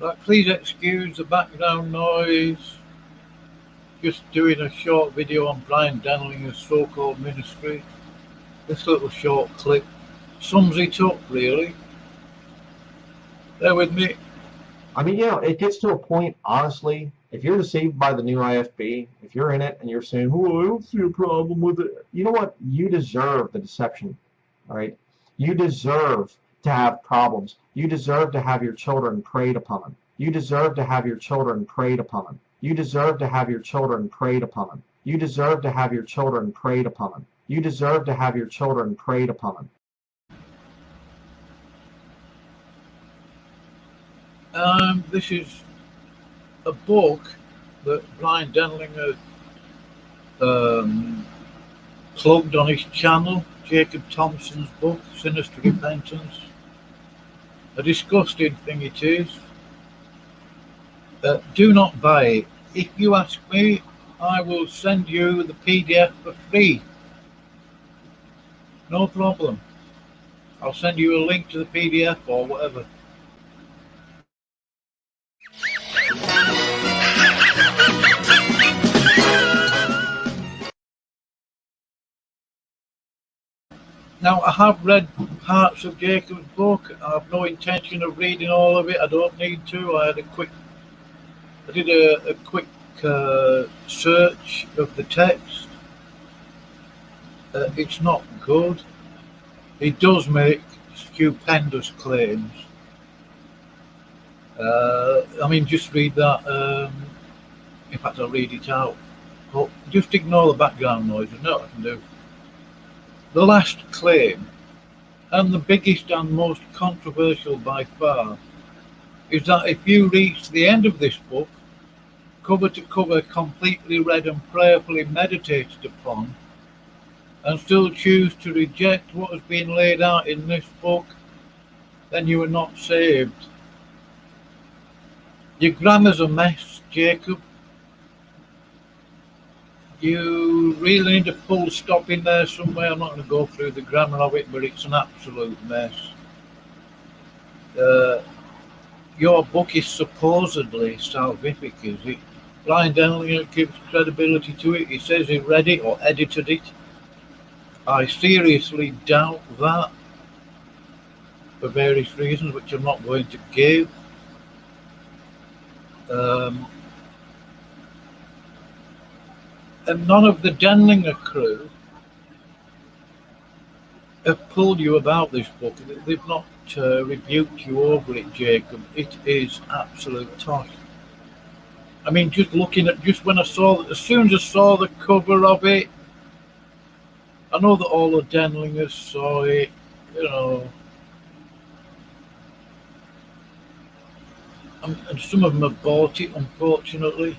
But please excuse the background noise. Just doing a short video on Bryan Denlinger's so-called ministry. This little short clip sums it up, really. Bear with me. I mean, it gets to a point, honestly, if you're deceived by the new IFB, if you're in it and you're saying, oh, I don't see a problem with it, you know what? You deserve the deception, all right? You deserve to have problems. You deserve to have your children preyed upon. You deserve to have your children preyed upon. You deserve to have your children preyed upon. You deserve to have your children preyed upon. You deserve to have your children preyed upon. This is a book that Bryan Denlinger plugged on his channel, Jacob Thompson's book, Sinister Repentance. A disgusting thing it is. Do not buy it. If you ask me, I will send you the PDF for free. No problem. I'll send you a link to the PDF or whatever. Now, I have read parts of Jacob's book. I have no intention of reading all of it. I don't need to. I did a quick search of the text. It's not good. He does make stupendous claims. I mean, just read that. In fact, I'll read it out. But just ignore the background noise. There's nothing I can do. The last claim, and the biggest and most controversial by far, is that if you reach the end of this book, cover to cover, completely read and prayerfully meditated upon, and still choose to reject what has been laid out in this book, then you are not saved. Your grammar's a mess, Jacob. You really need a full stop in there somewhere. I'm not going to go through the grammar of it, but it's an absolute mess. Your book is supposedly salvific, is it? Bryan Denlinger gives credibility to it. He says he read it or edited it. I seriously doubt that for various reasons, which I'm not going to give. And none of the Denlinger crew have pulled you about this book. They've not rebuked you over it, Jacob. It is absolute tosh. I mean, just looking at, as soon as I saw the cover of it, I know that all the Denlingers saw it, and some of them have bought it, unfortunately.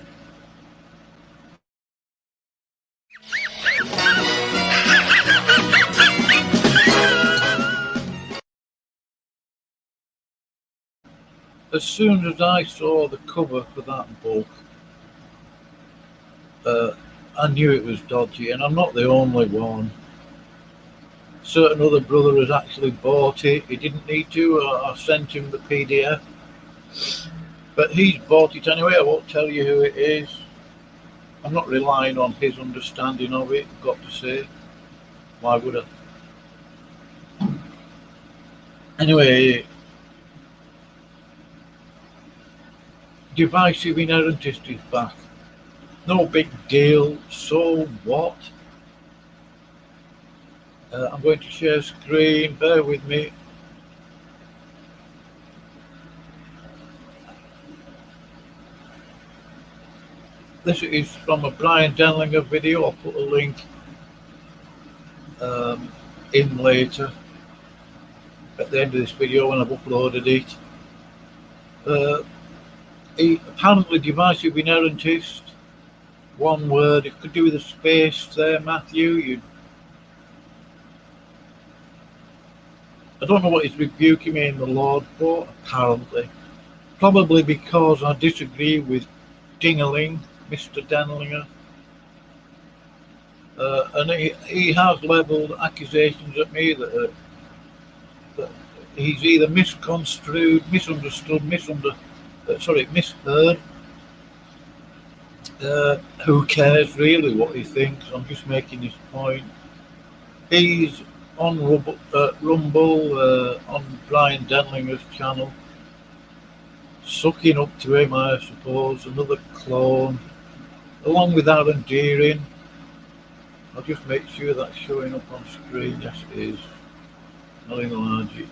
As soon as I saw the cover for that book, I knew it was dodgy, and I'm not the only one. A certain other brother has actually bought it. He didn't need to. I sent him the PDF. But he's bought it anyway. I won't tell you who it is. I'm not relying on his understanding of it, I've got to say. Why would I? Anyway, divisive inerrantist is back. No big deal. So what? I'm going to share screen. Bear with me. This is from a Bryan Denlinger video. I'll put a link in later at the end of this video when I've uploaded it. Apparently divisive inerrantist. One word. It could do with a space there, Matthew. I don't know what he's rebuking me in the Lord for, apparently. Probably because I disagree with Dingerling, Mr. Denlinger. And he has levelled accusations at me that he's either misconstrued, misunderstood, misheard. Who cares really what he thinks? I'm just making this point. He's on Rumble on Bryan Denlinger's channel, sucking up to him, I suppose. Another clone, along with Aaron Deering. I'll just make sure that's showing up on screen. Yes, it is. Not enlarge it.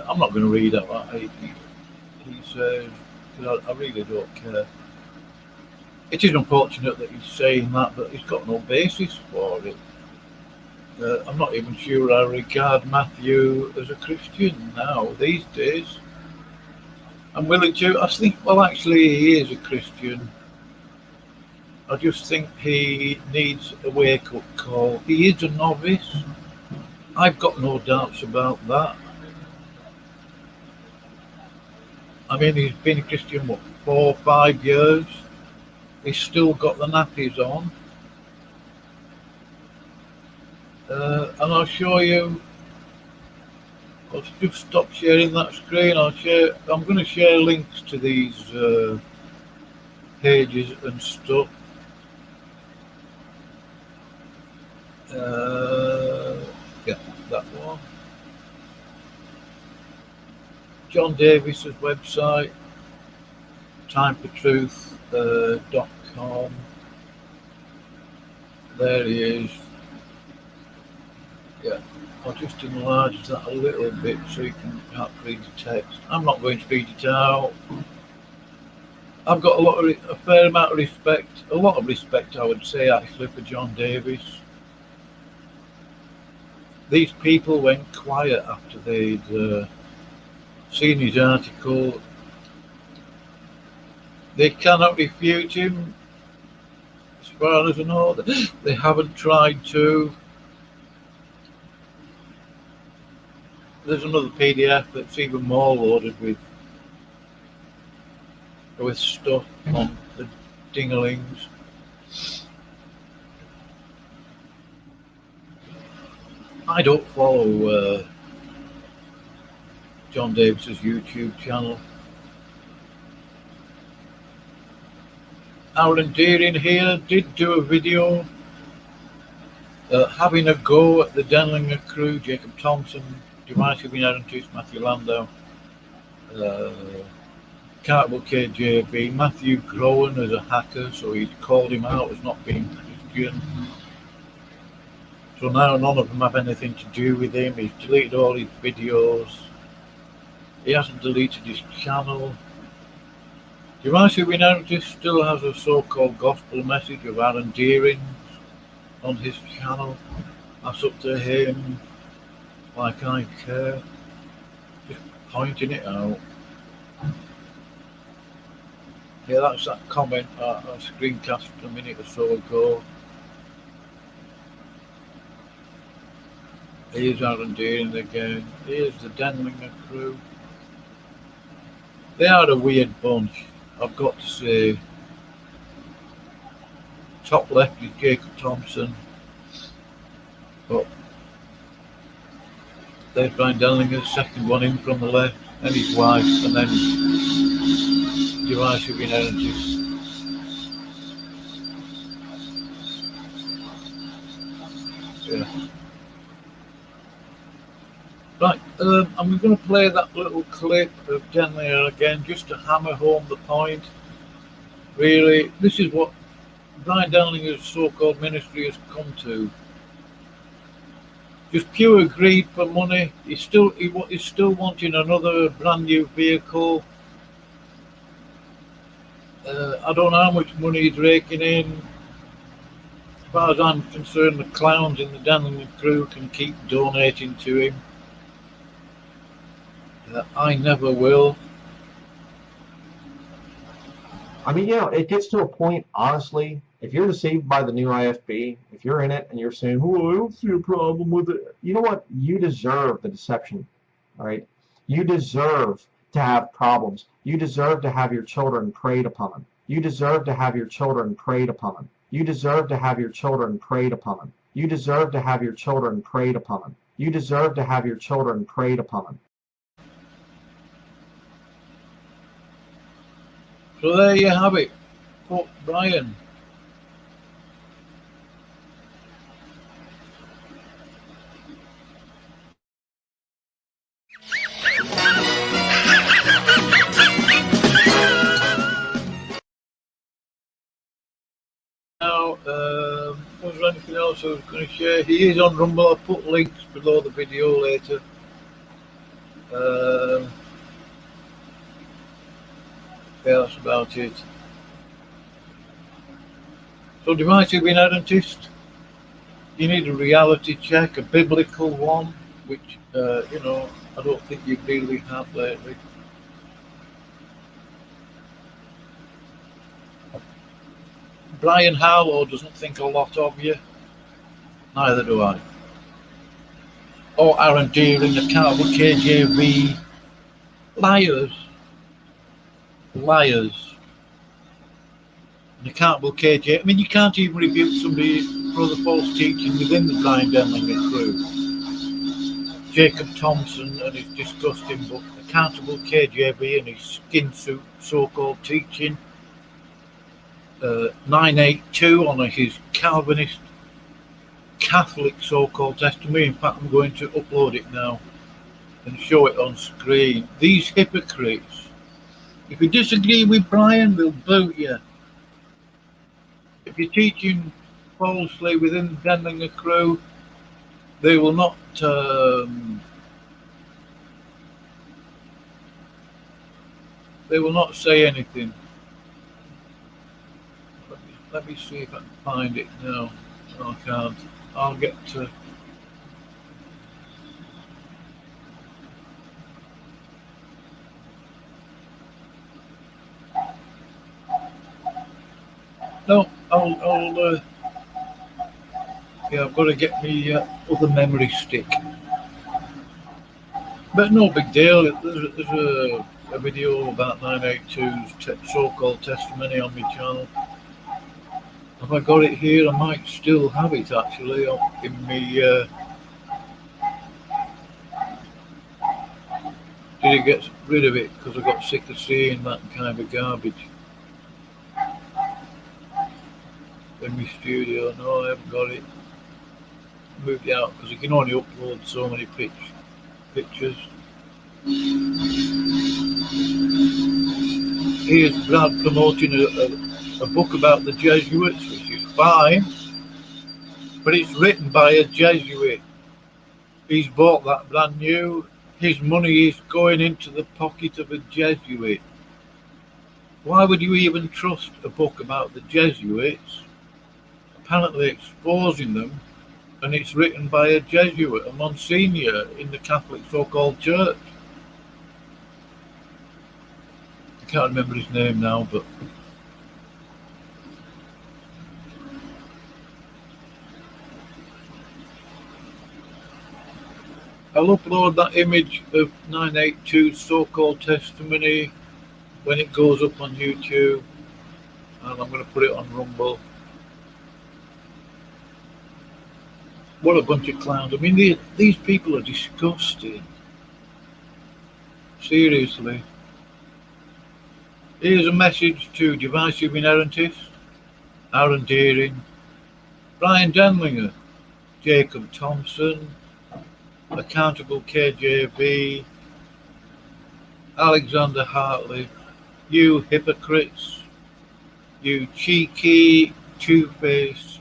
I'm not going to read out what he says, because I really don't care. It is unfortunate that he's saying that, but he's got no basis for it. I'm not even sure I regard Matthew as a Christian now, these days. I'm willing to, I think, well, actually, he is a Christian. I just think he needs a wake-up call. He is a novice. I've got no doubts about that. I mean, he's been a Christian, what, 4 or 5 years? He's still got the nappies on. And I'll show you. I'll just stop sharing that screen. I'm going to share links to these pages and stuff. Yeah, that one. John Davis's website, timefortruth.com. There he is. Yeah, I'll just enlarge that a little bit so you can perhaps read the text. I'm not going to read it out. I've got a fair amount of respect, I would say, actually, for John Davis. These people went quiet after they'd seen his article. They cannot refute him, as far as I know. They haven't tried to. There's another PDF that's even more loaded with stuff on the dinglings. I don't follow John Davis's YouTube channel. Aaron Deering here did do a video having a go at the Denlinger crew, Jacob Thompson, Divisive Inheritance, Matthew Landau, Cartwell KJB, Matthew Growan as a hacker, so he called him out as not being Christian. So now none of them have anything to do with him. He's deleted all his videos. He hasn't deleted his channel. Divisive Inheritance still has a so-called gospel message of Aaron Deering on his channel. That's up to him. Like I care. Just pointing it out. Yeah, that's that comment I screencast a minute or so ago. Here's Aaron Deering again. Here's the Denlinger crew. They are a weird bunch, I've got to say. Top left is Jacob Thompson. But there's Bryan Denlinger, second one in from the left, and his wife, and then Divisive Inheritance. Yeah. Right, I'm going to play that little clip of Denlinger again just to hammer home the point. Really, this is what Bryan Denlinger's so-called ministry has come to. Just pure greed for money. He's still wanting another brand new vehicle. I don't know how much money he's raking in. As far as I'm concerned, the clowns in the Denlinger crew can keep donating to him. I never will. I mean, it gets to a point, honestly, if you're deceived by the new IFB, if you're in it and you're saying, oh, I don't see a problem with it, you know what? You deserve the deception, all right? You deserve to have problems. You deserve to have your children preyed upon. You deserve to have your children preyed upon. You deserve to have your children preyed upon. You deserve to have your children preyed upon. You deserve to have your children preyed upon. So there you have it. Pope Bryan. Now, was there anything else I was going to share? He is on Rumble. I'll put links below the video later. Yeah, that's about it. So, divisive inerrantist, you need a reality check, a biblical one, which, I don't think you really have lately. Bryan Harlow doesn't think a lot of you. Neither do I. Or Aaron Deering, accountable KJV. Liars. An accountable KJ. I mean, you can't even rebuke somebody for the false teaching within the Bryan Denlinger crew. Jacob Thompson and his disgusting book, Accountable KJV, and his skin suit so-called teaching. 982 on his Calvinist Catholic so-called testimony. In fact, I'm going to upload it now and show it on screen. These hypocrites. If you disagree with Bryan, they'll boot you. If you're teaching falsely within the Denlinger crew, they will not say anything. Let me see if I can find it now. No, I can't. I'll get to. No, yeah, I've got to get me other memory stick. But no big deal. There's a video about 982's so-called testimony on my channel. If I got it here, I might still have it actually in me. Did it get rid of it because I got sick of seeing that kind of garbage in my studio? No, I haven't got it. I moved it out because you can only upload so many pictures. Here's Brad promoting a book about the Jesuits, which is fine, but it's written by a Jesuit. He's bought that brand new. His money is going into the pocket of a Jesuit. Why would you even trust a book about the Jesuits, apparently exposing them, and it's written by a Jesuit, a Monsignor in the Catholic so-called church? I can't remember his name now, but I'll upload that image of 982's so-called testimony when it goes up on YouTube, and I'm going to put it on Rumble. What a bunch of clowns. I mean, these people are disgusting. Seriously. Here's a message to divisive inerrantists, Aaron Deering, Bryan Denlinger, Jacob Thompson, accountable KJV, Alexander Hartley, you hypocrites, you cheeky, two-faced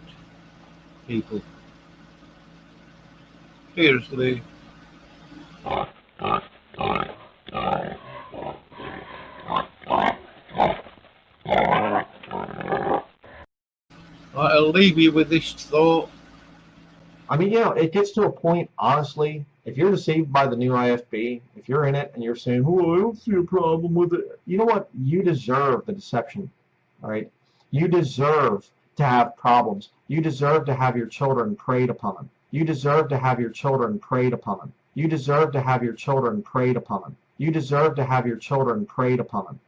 people. Seriously. I'll leave you with this thought. I mean, it gets to a point, honestly, if you're deceived by the new IFB, if you're in it and you're saying, oh, I don't see a problem with it, you know what? You deserve the deception, all right? You deserve to have problems. You deserve to have your children preyed upon. You deserve to have your children preyed upon. You deserve to have your children preyed upon. You deserve to have your children preyed upon.